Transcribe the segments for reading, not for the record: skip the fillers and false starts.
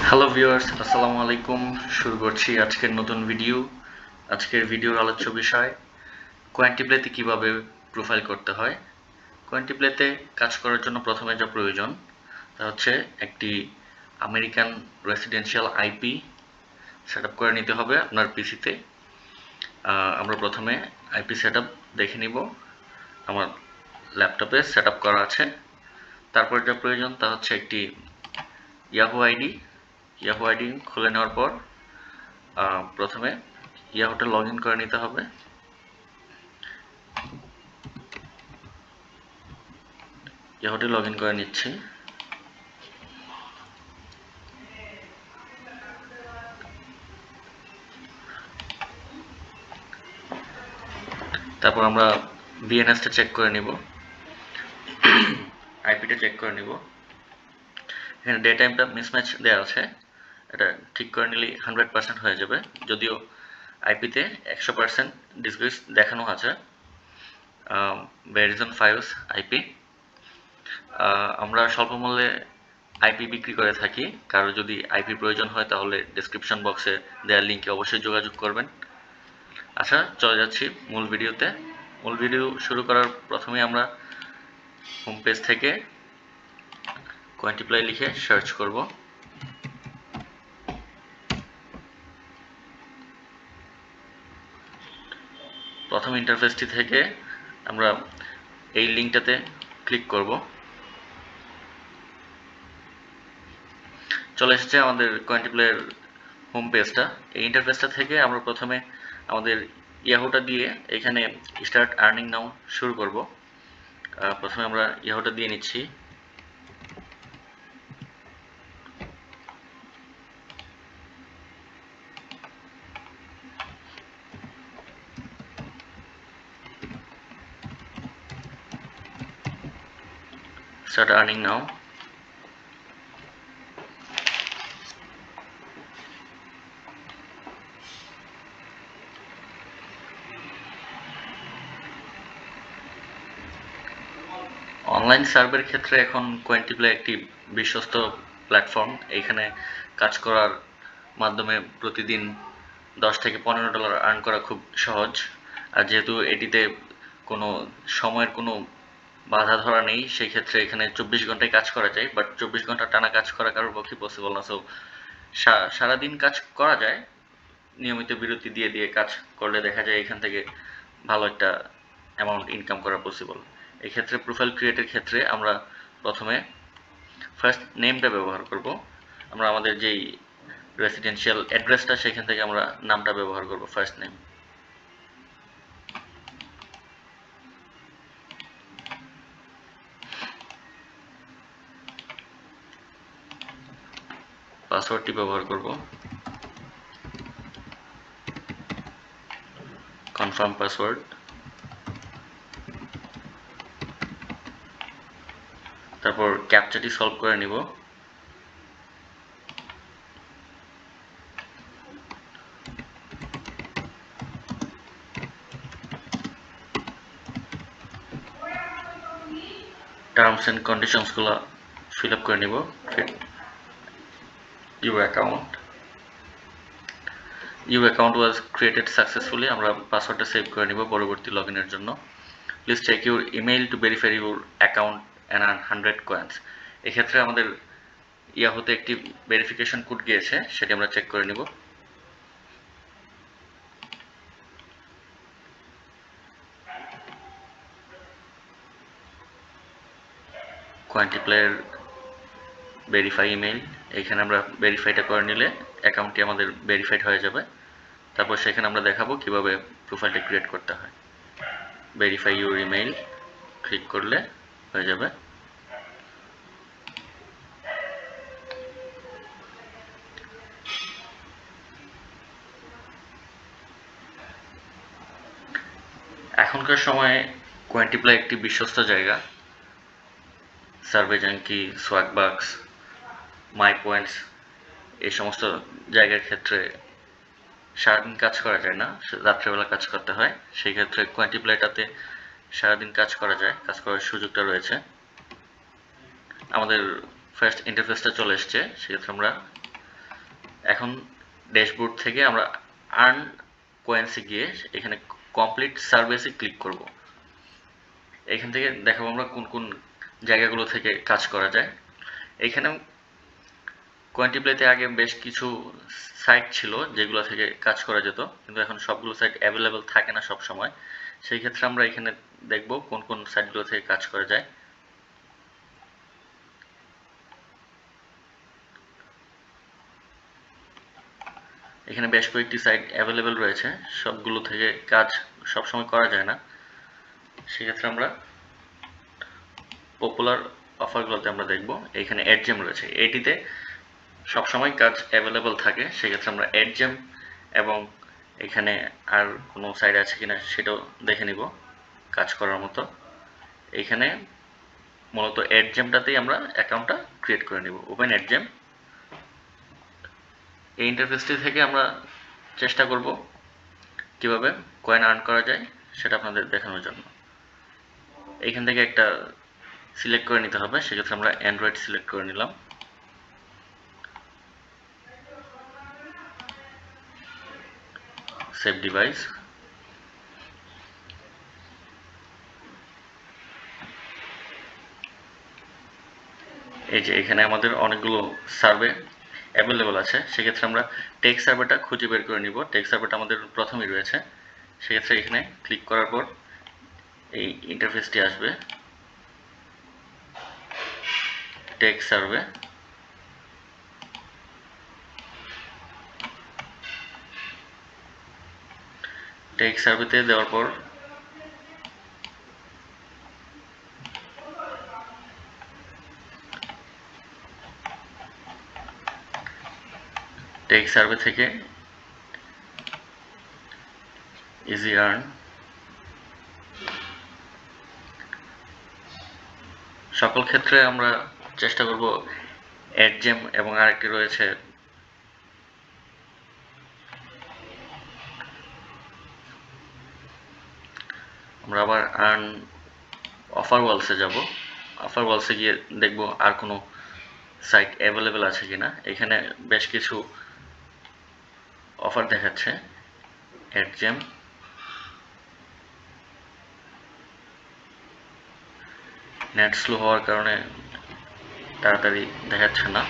Hello viewers, আসসালামু আলাইকুম। শুরু করছি আজকের নতুন ভিডিও। আজকের ভিডিওর আলোচ্য বিষয় কোয়ান্টিপ্লেতে কিভাবে প্রোফাইল করতে হয়। কোয়ান্টিপ্লেতে কাজ করার জন্য প্রথমে যা প্রয়োজন তা হচ্ছে একটি আমেরিকান রেসিডেন্সিয়াল আইপি সেট করে নিতে হবে আপনার পিসিতে। আমরা প্রথমে আইপি সেট দেখে নিব। আমার ল্যাপটপে সেট করা আছে। তারপর যা প্রয়োজন তা হচ্ছে একটি ইয়াহু আইডি খুলে নেওয়ার পর প্রথমে ইয়াহুতে লগ ইন করে নিতে হবে। ইয়াহুতে লগ ইন করে নিচ্ছি। তারপর আমরা ডিএনএসটা চেক করে নিব, আইপিটা চেক করে নিব। এখানে ডে টাইমটা মিসম্যাচ দেওয়া আছে, এটা ঠিক করে নিলেই 100% হয়ে যাবে। যদিও আইপিতে 100% ডিসগ্রেস দেখানো আছে। Verizon 5 IP. আমরা স্বল্প মূল্যে আইপি বিক্রি করে থাকি। কারো যদি আইপি প্রয়োজন হয় তাহলে ডেসক্রিপশন বক্সে দেওয়া লিঙ্কে অবশ্যই যোগাযোগ করবেন। আচ্ছা, চলে যাচ্ছি মূল ভিডিওতে। মূল ভিডিও শুরু করার প্রথমেই আমরা হোম পেজ থেকে কোয়ান্টিপ্লাই লিখে সার্চ করব। প্রথম ইন্টারফেসটি থেকে আমরা এই লিঙ্কটাতে ক্লিক করব। চলে এসেছে আমাদের কোয়ান্টিপ্লাইয়ের হোম পেজটা। এই ইন্টারফেসটা থেকে আমরা প্রথমে আমাদের ইয়াহুটা দিয়ে এখানে স্টার্ট আর্নিং নাও শুরু করব। প্রথমে আমরা ইয়াহুটা দিয়ে নিচ্ছি। স্টার্ট আর্নিং নাও। অনলাইন সার্ভের ক্ষেত্রে এখন কোয়ান্টিপ্লাই একটি বিশ্বস্ত প্ল্যাটফর্ম। এখানে কাজ করার মাধ্যমে প্রতিদিন $10 থেকে $15 আর্ন করা খুব সহজ। আর যেহেতু এটিতে কোনো সময়ের কোনো বাধা ধরা নেই, সেই ক্ষেত্রে এখানে 24 ঘন্টায় কাজ করা যায়। বাট 24 ঘন্টা টানা কাজ করা কারোর পক্ষে পসিবল না। সো সারাদিন কাজ করা যায়, নিয়মিত বিরতি দিয়ে দিয়ে কাজ করলে দেখা যায় এখান থেকে ভালো একটা অ্যামাউন্ট ইনকাম করা পসিবল। এক্ষেত্রে প্রোফাইল ক্রিয়েটের ক্ষেত্রে আমরা প্রথমে ফার্স্ট নেমটা ব্যবহার করব। আমরা আমাদের যেই রেসিডেন্সিয়াল অ্যাড্রেসটা সেখান থেকে আমরা নামটা ব্যবহার করব, ফার্স্ট নেম। পাসওয়ার্ডটি ব্যবহার করব, কনফার্ম পাসওয়ার্ড। তারপর ক্যাপচাটি সলভ করে নিব। টার্মস অ্যান্ড কন্ডিশনসগুলো ফিল আপ করে নিব। Your account was created successfully. আমরা পাসওয়ার্ডটা সেভ করে নিব পরবর্তী লগ ইনের জন্য। Please check your email to verify your account and earn 100 coins. এক্ষেত্রে আমাদের ইয়াহুতে একটি ভেরিফিকেশন কোড গিয়েছে, সেটি আমরা চেক করে নিব। কোয়ান্টিপ্লাইয়ের ভেরিফাই ইমেইল, এইখানে আমরা ভেরিফাইটা করে নিলে অ্যাকাউন্টটি আমাদের ভেরিফাইড হয়ে যাবে। তারপর সেখানে আমরা দেখাবো কিভাবে প্রোফাইলটা ক্রিয়েট করতে হয়। ভেরিফাই ইউর ইমেইল ক্লিক করলে হয়ে যাবে। এখনকার সময়ে কোয়ান্টিপ্লাই একটি বিশ্বস্ত জায়গা। সার্ভে জাঙ্কি, সোয়াগবাক্স, মাই পয়েন্টস এই সমস্ত জায়গার ক্ষেত্রে সারাদিন কাজ করা যায় না, রাত্রেবেলা কাজ করতে হয়। সেই ক্ষেত্রে কোয়ান্টিপ্লাইটাতে সারাদিন কাজ করা যায়, কাজ করার সুযোগটা রয়েছে। আমাদের ফার্স্ট ইন্টারফেসটা চলে এসছে, সেক্ষেত্রে আমরা এখন ড্যাশবোর্ড থেকে আমরা আর্ন কয়েন্সে গিয়ে এখানে কমপ্লিট সার্ভিসে ক্লিক করব। এখান থেকে দেখাবো আমরা কোন কোন জায়গাগুলো থেকে কাজ করা যায়। এখানে কোয়েন্টিপ্লেতে আগে বেশ কিছু সাইট ছিল যেগুলো থেকে কাজ করা যেত, কিন্তু এখন সবগুলো সাইট অ্যাভেলেবেল থাকে না সব সময়। সেই ক্ষেত্রে আমরা এখানে দেখব কোন কোন সাইটগুলো থেকে কাজ করা যায়। এখানে বেশ কয়েকটি সাইট অ্যাভেলেবেল রয়েছে, সবগুলো থেকে কাজ সবসময় করা যায় না। সেক্ষেত্রে আমরা পপুলার অফারগুলোতে আমরা দেখব এখানে অ্যাডজেম রয়েছে, এটিতে সবসময় কাজ অ্যাভেলেবেল থাকে। সেক্ষেত্রে আমরা অ্যাডজেম এবং এখানে আর কোনো সাইট আছে কিনা সেটাও দেখে নিব কাজ করার মতো। এখানে মূলত অ্যাডজেমটাতেই আমরা অ্যাকাউন্টটা ক্রিয়েট করে নিব। Open AdGem. এই ইন্টারফেসটি থেকে আমরা চেষ্টা করব কিভাবে কয়েন আর্ন করা যায় সেটা আপনাদের দেখানোর জন্য। এইখান থেকে একটা সিলেক্ট করে নিতে হবে, সেক্ষেত্রে আমরা অ্যান্ড্রয়েড সিলেক্ট করে নিলাম। Save device. এই যে এখানে আমাদের অনেকগুলো সার্ভে অ্যাভেলেবল আছে, সেক্ষেত্রে আমরা টেক সার্ভেটা খুঁজে বের করে নিব। টেক সার্ভেটা আমাদের প্রথমেই রয়েছে, সেক্ষেত্রে এখানে ক্লিক করার পর এই ইন্টারফেসটি আসবে, টেক সার্ভে। টেক সার্ভেতে দেওয়ার পর টেক সার্ভে থেকে ইজি আর্ন, সকল ক্ষেত্রে আমরা চেষ্টা করব অ্যাডজেম এবং আরেকটি রয়েছে আমরা আবার আর্ন অফার ওয়ালসে যাব। অফার ওয়ালসে গিয়ে দেখব আর কোনো সাইট অ্যাভেলেবেল আছে কিনা। এখানে বেশ কিছু অফার দেখাচ্ছে। অ্যাডজেম, নেট স্লো হওয়ার কারণে তাড়াতাড়ি দেখাচ্ছে না।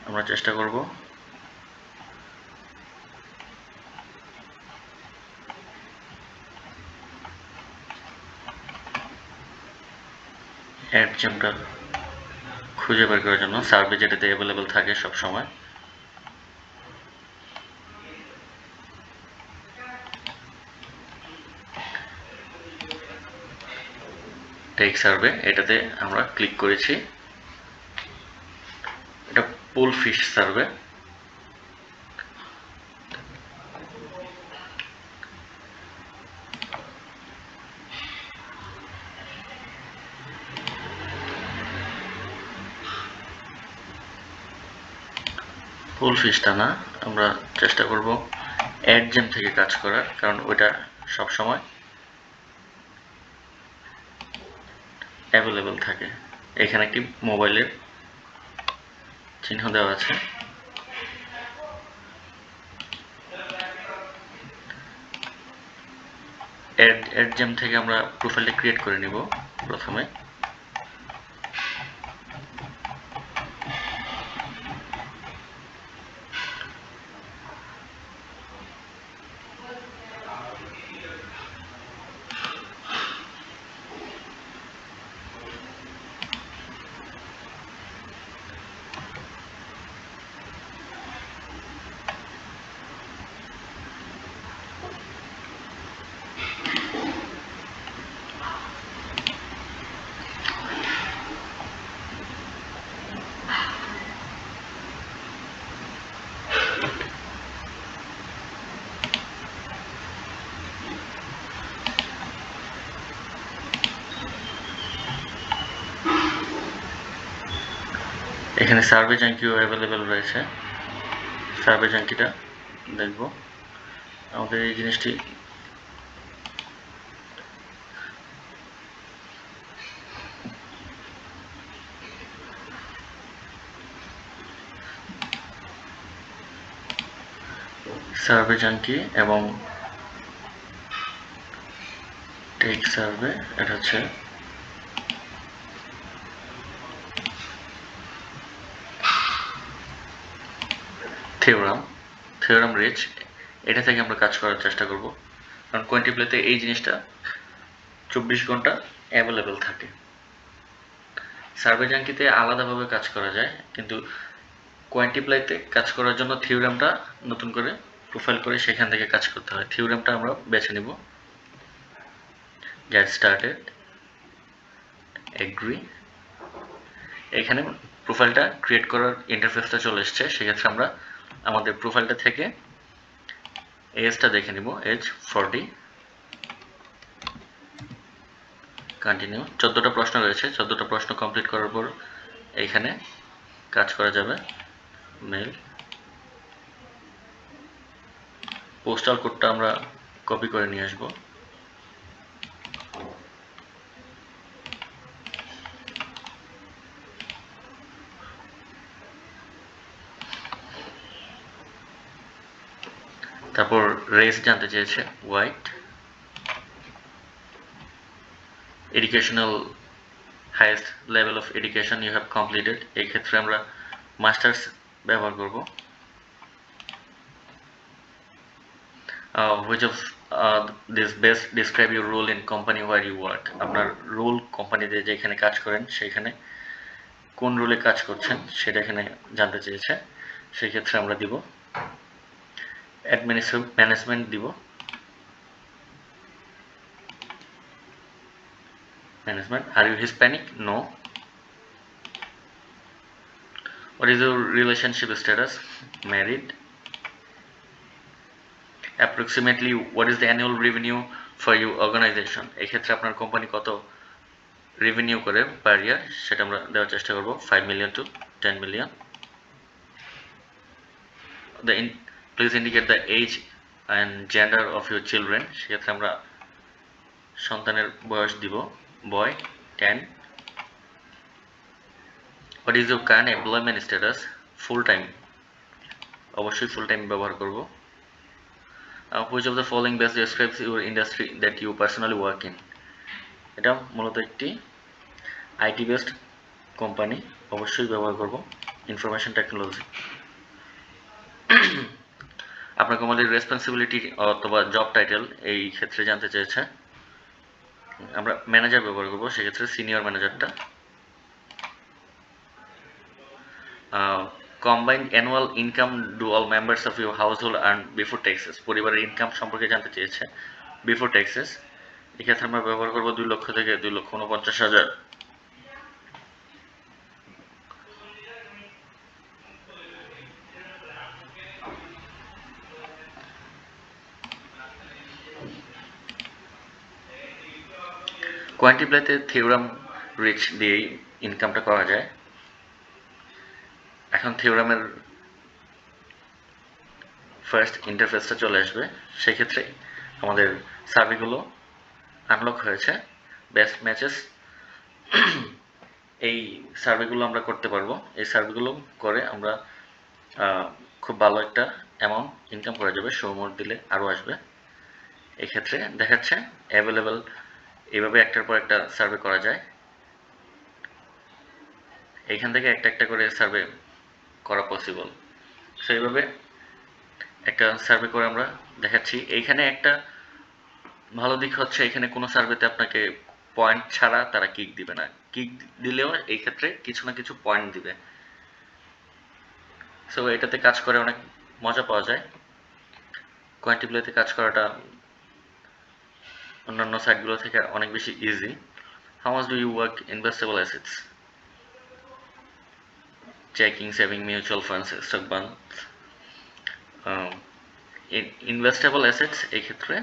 আমরা চেষ্টা করব অ্যাডজেমটা খুঁজে বের করার জন্য, সার্ভে যেটাতে অ্যাভেলেবেল থাকে সব সময়। টেক সার্ভে, এটাতে আমরা ক্লিক করেছি। এটা পুল ফিশ সার্ভে। পুল ফিশটা না, আমরা চেষ্টা করব অ্যাডজেম থেকে কাজ করার, কারণ ওইটা সবসময় অ্যাভেলেবেল থাকে। এখানে একটি মোবাইলের চিহ্ন দেওয়া আছে। অ্যাডজেম থেকে আমরা প্রোফাইলটা ক্রিয়েট করে নিব প্রথমে। এখানে সার্ভে জাঙ্কিও অ্যাভেলেবেল রয়েছে, সার্ভে জাঙ্কিটা দেখব। আমাদের এই জিনিসটি সার্ভে জাঙ্কি এবং টেক সার্ভে, এটা হচ্ছে থিওরাম রিচ। এটা থেকে আমরা কাজ করার চেষ্টা করব, কারণ কোয়েন্টিপ্লেতে এই জিনিসটা 24 ঘন্টা অ্যাভেলেবেল থাকে। সার্ভে জাঙ্কিতে আলাদাভাবে কাজ করা যায়, কিন্তু কোয়েন্টিপ্লাইতে কাজ করার জন্য থিওরামটা নতুন করে প্রোফাইল করে সেখান থেকে কাজ করতে হয়। থিওরামটা আমরা বেছে নিব, গেট স্টার্টেড, এগ্রি। এখানে প্রোফাইলটা ক্রিয়েট করার ইন্টারফেসটা চলে এসছে। সেক্ষেত্রে আমরা আমাদের প্রোফাইলটা থেকে এজটা দেখে নিব, এজ 40, কন্টিনিউ। 14টা প্রশ্ন রয়েছে, 14টা প্রশ্ন কমপ্লিট করার পর এইখানে কাজ করা যাবে। মেল, পোস্টাল কোডটা আমরা কপি করে নিয়ে আসবো। তারপর রেস জানতে চেয়েছে, white. Educational highest level of education you have completed, এই ক্ষেত্রে আমরা মাস্টার্স ব্যবহার করব। which of this best describe your role in company where you work, আপনার রোল কোম্পানিতে যেখানে কাজ করেন সেখানে কোন রোলে কাজ করছেন সেটা এখানে জানতে চেয়েছে। সেই ক্ষেত্রে আমরা দিব অ্যাডমিনিস্ট্রেটিভ ম্যানেজমেন্ট দিব, management. Are you Hispanic? No. What is your relationship status? Married. Approximately what is the annual revenue for your organization, এই ক্ষেত্রে আপনার কোম্পানি কত রেভিনিউ করে পার ইয়ার সেটা আমরা দেওয়ার চেষ্টা করব, 5 million to 10 million। Please indicate the age and gender of your children, সেক্ষেত্রে আমরা সন্তানের বয়স দিব, বয় 10। What is your current employment status? Full time, অবশ্যই ফুল টাইম ব্যবহার করব। Which of the following best describes your industry that you personally work in, এটা মূলত একটি আইটি বেসড কোম্পানি, অবশ্যই ব্যবহার করব, ইনফরমেশন টেকনোলজি। আপনার কোম্পানির রেসপন্সিবিলিটি অথবা জব টাইটেল এই ক্ষেত্রে জানতে চেয়েছে, আমরা ম্যানেজার ব্যবহার করব, সেক্ষেত্রে সিনিয়র ম্যানেজারটা। Combined annual income do all members of your household earn before taxes, পরিবারের ইনকাম সম্পর্কে জানতে চেয়েছে বিফোর ট্যাক্সেস। এক্ষেত্রে আমরা ব্যবহার করব 2 লক্ষ থেকে 2,49,000। কোয়ান্টিপ্লাইতে থিওরাম রিচ দিয়েই ইনকামটা করা যায়। এখন থিওরামের ফার্স্ট ইন্টারফেসটা চলে আসবে, সেক্ষেত্রে আমাদের সার্ভেগুলো আনলক হয়েছে। বেস্ট ম্যাচেস, এই সার্ভেগুলো আমরা করতে পারবো। এই সার্ভেগুলো করে আমরা খুব ভালো একটা অ্যামাউন্ট ইনকাম করা যাবে, শো মোড দিলে আরও আসবে। এই ক্ষেত্রে দেখাচ্ছে অ্যাভেলেবেল, এইভাবে একটার পর একটা সার্ভে করা যায়। এইখান থেকে একটা একটা করে সার্ভে করা পসিবল। সো এইভাবে একটা সার্ভে করে আমরা দেখাচ্ছি। এইখানে একটা ভালো দিক হচ্ছে, এখানে কোনো সার্ভেতে আপনাকে পয়েন্ট ছাড়া তারা কিক দিবে না, কিক দিলেও এই ক্ষেত্রে কিছু না কিছু পয়েন্ট দিবে। সো এটাতে কাজ করে অনেক মজা পাওয়া যায়। কোয়ান্টিপ্লেতে কাজ করাটা অন্যান্য সাইটগুলো থেকে অনেক বেশি easy. How much do you work investable assets? Checking, saving, mutual funds, stock fund. Investable assets এই ক্ষেত্রে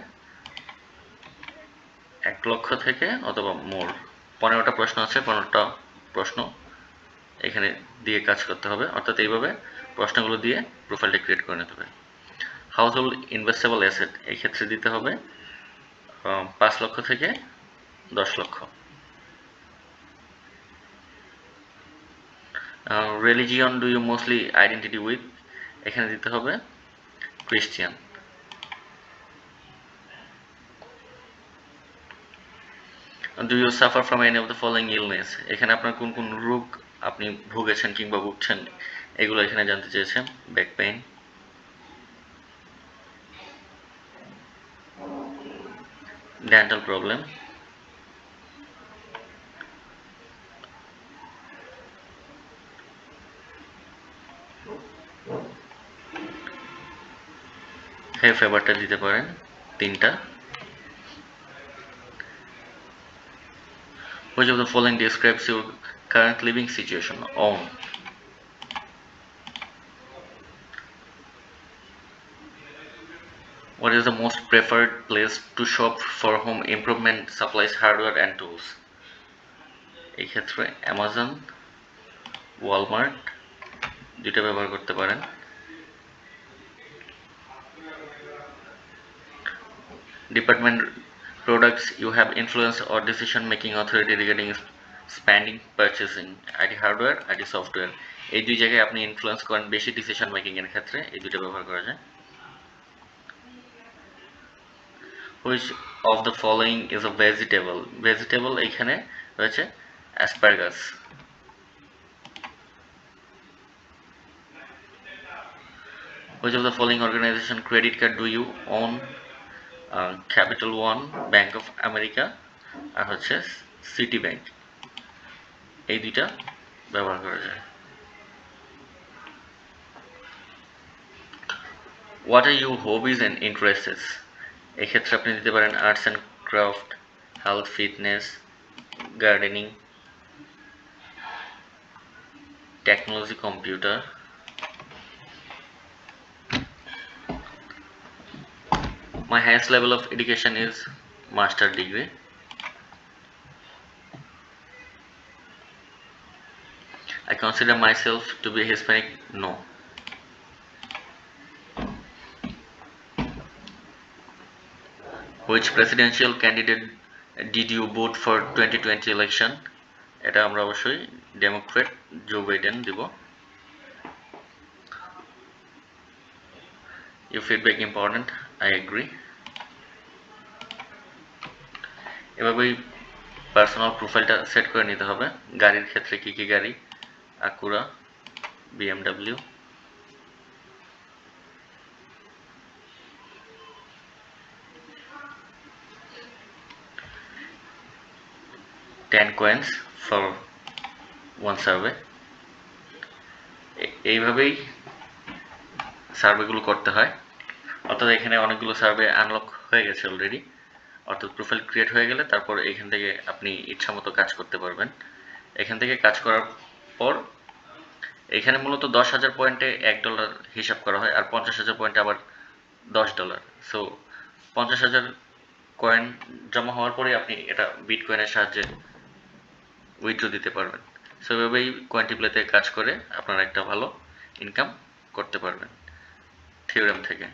1 লক্ষ থেকে অথবা মোর, 15টা প্রশ্ন আছে, 15টা প্রশ্ন এখানে দিয়ে কাজ করতে হবে, অর্থাৎ এইভাবে প্রশ্নগুলো দিয়ে প্রোফাইলটা ক্রিয়েট করে নিতে হবে। হাউস হোল্ড ইনভেস্টেবল অ্যাসেট এই ক্ষেত্রে দিতে হবে 5 লক্ষ থেকে 10 লক্ষ। Religion do you mostly identity with, এখানে দিতে হবে Christian. Do you suffer from any of the following illness, এখানে আপনার কোন কোন রোগ আপনি ভুগেছেন কিংবা ভুগছেন এগুলো এখানে জানতে চেয়েছেন। ব্যাক পেইন, ডেন্টাল প্রবলেম, হে ফেভারটা দিতে পারেন 3টা। Which of the following describes your current living situation? On. What is the most preferred place to shop for home improvement supplies, hardware and tools? এই ক্ষেত্রে অ্যামাজন, ওয়ালমার্ট দুইটা ব্যবহার করতে পারেন। Department products you have influence or decision making authority regarding spending, purchasing, IT hardware, IT software, এই দুই জায়গায় আপনি ইনফ্লুয়েন্স করেন বেশি ডিসিশন মেকিং এর ক্ষেত্রে, এই দুইটা ব্যবহার করা যায়। Which of the following is a vegetable? Vegetable এইখানে রয়েছে asparagus. Which of the following organization credit card do you own? Capital One, Bank of America আর হচ্ছে সিটি ব্যাংক, এই দুইটা ব্যবহার করা যায়। What are your hobbies and interests? এই ক্ষেত্রে আপনি দিতে পারেন arts and craft, health, fitness, gardening, technology, computer. My highest level of education is master degree. I consider myself to be Hispanic. No. Which presidential candidate did you vote for 2020 election? এটা আমরা অবশ্যই Democrat Joe Biden দিব। Your feedback important. I agree. এভাবেই personal প্রোফাইলটা set করে নিতে হবে। গাড়ির ক্ষেত্রে কি কি গাড়ি? আকুরা, BMW, 10 coins for one survey। এইভাবেই সার্ভেগুলো করতে হয়। অর্থাৎ এখানে অনেকগুলো সার্ভে আনলক হয়ে গেছে অলরেডি, অর্থাৎ প্রোফাইল ক্রিয়েট হয়ে গেলে তারপর এখান থেকে আপনি ইচ্ছা মতো কাজ করতে পারবেন। এখান থেকে কাজ করার পর এখানে মূলত 10,000 পয়েন্টে $1 হিসাব করা হয়, আর 50,000 পয়েন্টে আবার $10। সো 50,000 কয়েন জমা হওয়ার পরে আপনি এটা বিটকয়েনের সাহায্যে উইথড্র দিতে পারবেন। সো এভাবেই কোয়েন্টিপ্লেতে কাজ করে আপনারা একটা ভালো ইনকাম করতে পারবেন থিওরেম থেকে।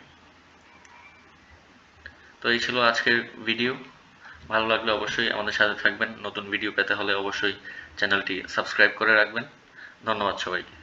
তো এই ছিল আজকের ভিডিও। ভালো লাগলে অবশ্যই আমাদের সাথে থাকবেন। নতুন ভিডিও পেতে হলে অবশ্যই চ্যানেলটি সাবস্ক্রাইব করে রাখবেন। ধন্যবাদ সবাইকে।